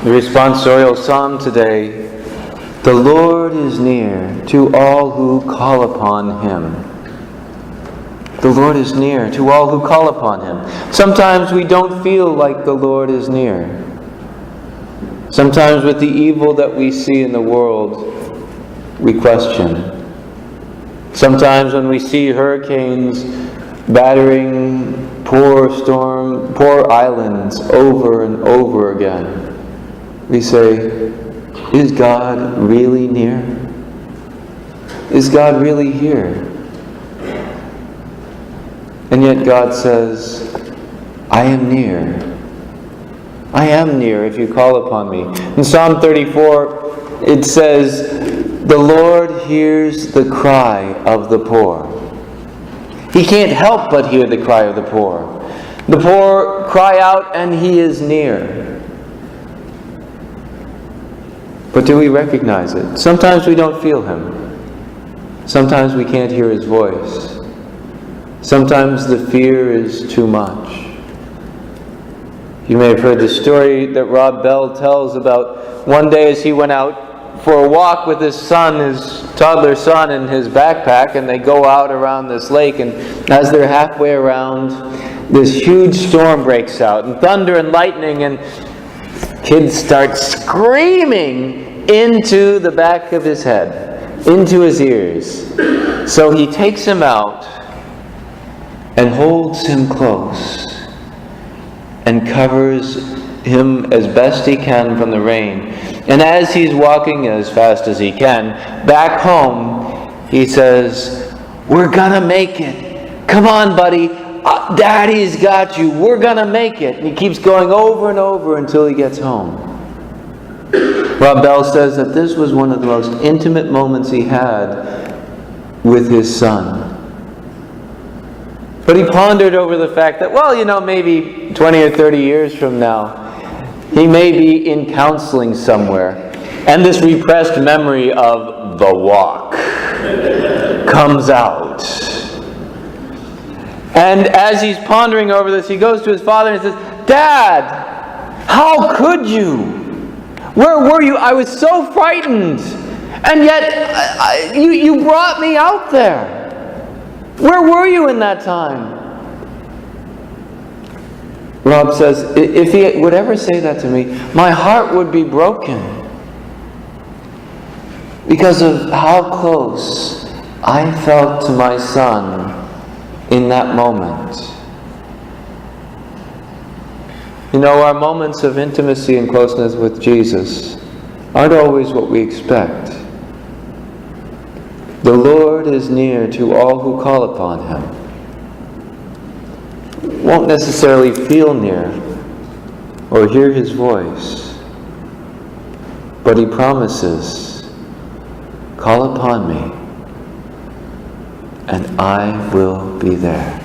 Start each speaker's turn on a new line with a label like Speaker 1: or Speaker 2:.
Speaker 1: The responsorial psalm today, the Lord is near to all who call upon Him. The Lord is near to all who call upon Him. Sometimes we don't feel like the Lord is near. Sometimes with the evil that we see in the world, we question. Sometimes when we see hurricanes battering poor islands over and over again, we say, is God really near? Is God really here? And yet God says, I am near. I am near if you call upon me. In Psalm 34, it says, the Lord hears the cry of the poor. He can't help but hear the cry of the poor. The poor cry out and He is near. But do we recognize it? Sometimes we don't feel Him. Sometimes we can't hear His voice. Sometimes the fear is too much. You may have heard the story that Rob Bell tells about one day as he went out for a walk with his son, his toddler son, in his backpack, and they go out around this lake, and as they're halfway around, this huge storm breaks out, and thunder and lightning, and kids start screaming into the back of his head, into his ears. So he takes him out and holds him close and covers him as best he can from the rain. And as he's walking as fast as he can back home, he says, we're gonna make it. Come on, buddy. Daddy's got you. We're gonna make it. And he keeps going over and over until he gets home. Rob Bell says that this was one of the most intimate moments he had with his son. But he pondered over the fact that, well, maybe 20 or 30 years from now, he may be in counseling somewhere, and this repressed memory of the walk comes out. And as he's pondering over this, he goes to his father and says, Dad, how could you? Where were you? I was so frightened. And yet, you brought me out there. Where were you in that time? Rob says, if he would ever say that to me, my heart would be broken. Because of how close I felt to my son in that moment. Our moments of intimacy and closeness with Jesus aren't always what we expect. The Lord is near to all who call upon Him. Won't necessarily feel near or hear His voice, but He promises, call upon me, and I will be there.